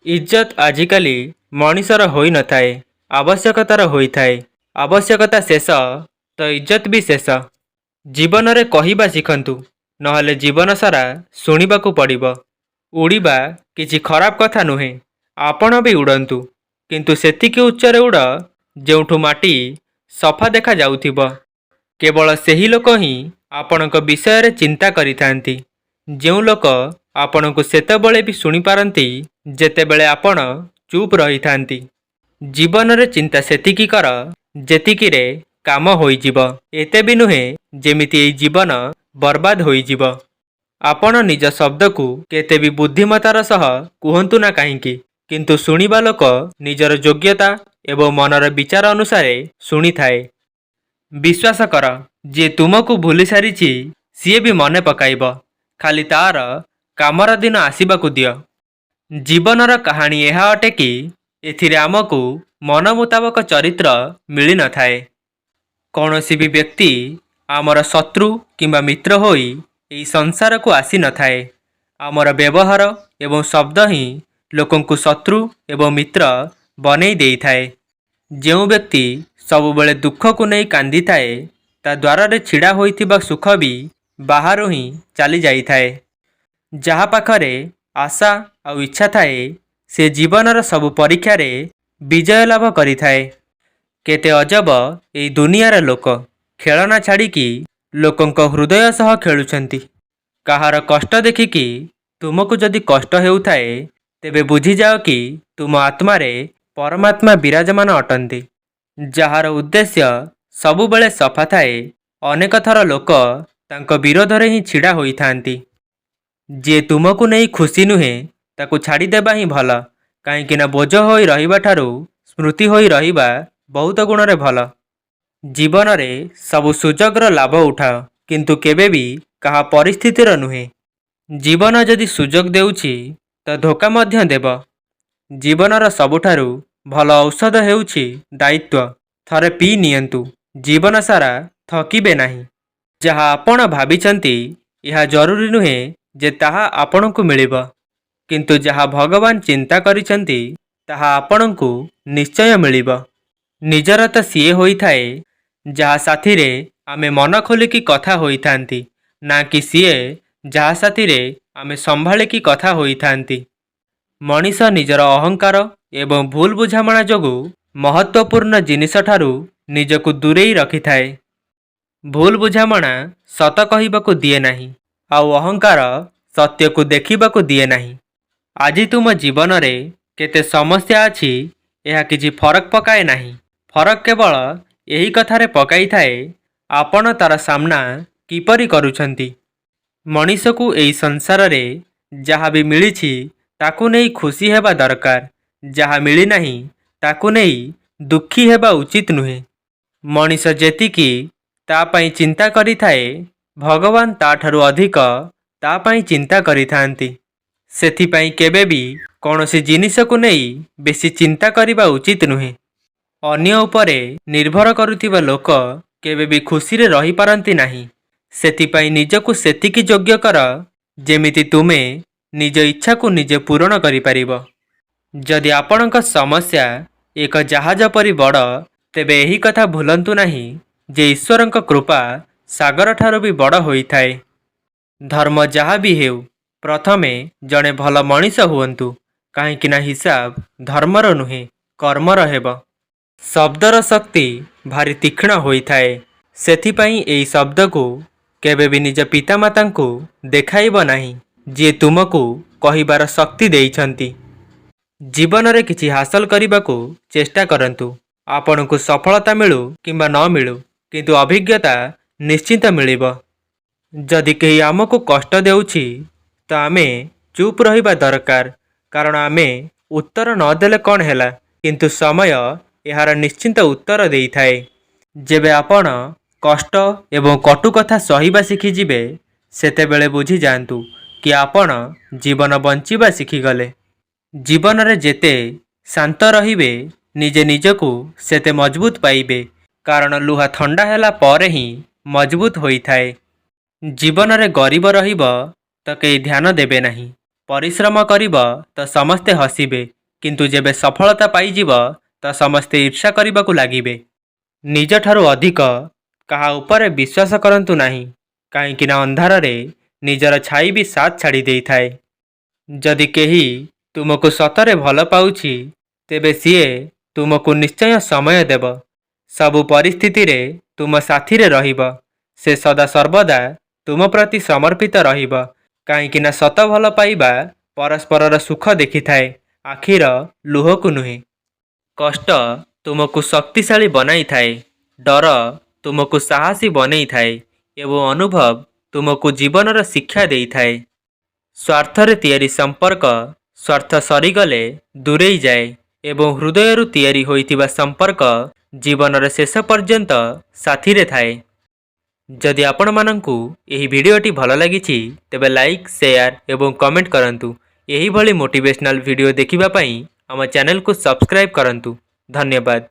इज्जत आजिकाली मनीषर होई न थाए, आवश्यकतार होइथाए। आवश्यकता शेष तो इज्जत भी शेष। जीवन रे कहिबा शिखंतु, नहले जीवन सारा शुणिबाकु पड़िबो। उड़ीबा किछि खराब कथा नुहे, आपण भी उड़ंतु, किंतु सेतिकी उच्चरे उड़ जेउठु माटी सफा देखा जाउथिबो। केवल सेही लोक ही आपणक विषय रे चिंता करिथांती। जेउ लोक आपणकु सेतेबेले भी शुणी पारंती जेतेबेले आपण चुप रहिथांती। जीवन रे चिंता सेतिकी कर जेतिकी रे काम होइजिबो। एते भी नुहे जेमिति एई जीवन बर्बाद होइजिबो। आपण निज शब्द को केते भी बुद्धिमतार सह कुहंतु ना काहींकी, किंतु शुणिबा लोक निजर योग्यता एवं मनर विचार अनुसारे शुणी थाए। विश्वास कर, जे तुमको भूली सारिछि सीए भी मने पकाइब। खाली तार कामर दिन आसीबाकु दियो। जीवनर कहानी यह अटे कि एथिरे आमको मन मुताबक चरित्र मिली न थाए। कौनसी भी व्यक्ति आमर शत्रु किंबा मित्र होई एई संसार को आसी न थाए। आमर व्यवहार एवं शब्द ही लोकंकु शत्रु एवं मित्र बनेई देई थाए। जेउ व्यक्ति सबुबेले दुख को नहीं कांदी थाए, ता द्वार रे छिड़ा होइथिबा सुख भी बाहर ही चली जाई थाए। जहा पाखरे आशा आ इच्छा थाए, से जीवनर सबु परीक्षा रे विजय लाभ करि थाए। केते अजब एई दुनियार लोक खेलना छाड़िकी लोकंक हृदय सह खेलुछंती। काहार कष्ट देखिकी तुमको जदि कष्ट हेउथाए, तेबे बुझी जाओ कि तुम आत्मा रे परमात्मा विराजमान अटंती। जहार उद्देश्य सबुबेले सफा थाए, अनेक थर लोक तांको विरोध रे ही छिड़ा होई थांती। जे तुमको नहीं खुशी नुहे, ताकू छाड़ी देबा ही भल, काहींकि ना बोझ होई रहिबा ठारू स्मृति होई रहिबा बहुत गुण रे भल। जीवन रे सबु सुजोगर लाभ उठाओ, किंतु केबे भी कहा परिस्थितिर नुहे। जीवन जदि सुजोग देउछि तो धोखा मध्य देव। जीवनर सबुठारू भल औषध हेउछि दायित्व। थरे पी नियंतु, जीवन सारा थकिबे नाही। जहा आपण भाबिचंती यह जरूरी नुहे जे ताहा आपणकु मिलिब, किंतु जहा भगवान चिंता करिचंती ताहा आपणकु निश्चय मिलिब। निजर तो सीए होई थाए जहा साथी रे आमे मन खोलिकी कथा होई थांती, ना कि सीए जहा साथी रे आमे संभालिकी कथा होई थांती। मनीष निजर अहंकार एवं भूल बुझामणा जोगु महत्वपूर्ण जिनिस ठारू निजकु दूरेई रखि थाए। भूल बुझामणा सत कहिबाकु दिए नाही, आउ अहंकार सत्य को देखिबाकु दिए नाही। आजि तुम जीवन रे केते समस्या अछि, यह किछि फरक पकाए नाही। फरक केवल यही कथारे पकाई थाए, आपण तार सामना किपरि करूछंती। मनीष को एई संसार रे जहा भी मिलिछि ताकू नहीं खुशी हेबा दरकार। जहा मिली नाही ताकू नहीं दुखी हेबा उचित नुहे। मनीष जेतिकी ता पई चिंता करि थाए, भगवान ता ठारू अधिक ता पई चिंता करि थांती। सेथि पई केबे भी कौनसी जिनिस को नहीं बेसी चिंता करिबा उचित नुहे। अन्य उपरे निर्भर करुथिबा लोक केबे भी खुशी रे रही पारंती नाही। सेथि पई निजकु सेतिकी योग्य कर, जेमिति तुमे निज इच्छा को निजे पूरण करि परिबो। जदि आपणक समस्या एक जहाज परि बड़, तेबे एही कथा भूलंतु नाही जे ईश्वरंक कृपा सागर ठारू भी बड़ होई थाए। धर्म जहा भी हेउ, प्रथमे जणे भल मनीष हुअंतु, काहींकि ना हिसाब धर्मर नुहे कर्मर हेब। शब्दर शक्ति भारी तीक्ष्ण होई थाए। सेथि पई एई शब्द को केबे भी निज पितामाता को देखाइब नाही, जे तुमको कहिबार शक्ति देइछंती। जीवन रे किछि हासिल करिबाकू चेष्टा करंतु। आपनकु सफलता मिलु किंबा न मिलु, किंतु अभिज्ञता निश्चित मिलिब। जदि केही आमको कष्ट देउछि तो आमे चुप रहिबा दरकार, कारण आमे उत्तर न देले कौन हैला, किंतु समय यार निश्चिंत उत्तर देई थाए। जेबे आपण कष्ट एवं कटु कथा सहिबा शिखि जिबे, सेतेबेले बुझी जांतु कि आपण जीवन बंचिबा शिखिगले। जीवन रे जेते शांत रहिबे, निजे निजकु सेते मजबूत पाइबे, कारण लुहा ठंडा हैला पर ही मजबूत होई थाए। जीवन रे गरीब रहिब तो कई ध्यान देबे नहीं, परिश्रम करिब तो समस्ते हसिबे, किंतु जेबे सफलता पाइजिब तो समस्ते ईर्ष्या करिबाकु लागिबे। निज ठारू अधिक कहा उपरे विश्वास करंतु नाही, काहेकि ना अंधार रे निजर छाई भी साथ छाड़ी देई थाए। जदि केही तुमको सतरे भल पाउछि तेबे सीए तुमको निश्चय समय देव। सबु परिस्थिति रे तुम साथी रे रहिब। से सदा सर्वदा तुम प्रति समर्पित रहिब, काहेकि ना सत भल पाइबा परस्परर सुख देखि थाए, आखिर लुह को नुहे। कष्ट तुमको शक्तिशाली बनाई थाए, डर तुमको साहसी बनई थाए एवं अनुभव तुमको जीवनर शिक्षा देई थाए। स्वार्थरे तियारी संपर्क स्वार्थ सरीगले दूरेई जाए एवं हृदयरु तियारी होइतिबा संपर्क जीवनर शेष पर्यंत साथी रे थाए। जदि आपण मानंकु एही भिडियोटी भल लागिछि तेबे लाइक, शेयर एवं कमेंट करंतु। एही भली मोटिवेशनल वीडियो देखिबा पई हम चैनल को सब्सक्राइब करंतु। धन्यवाद।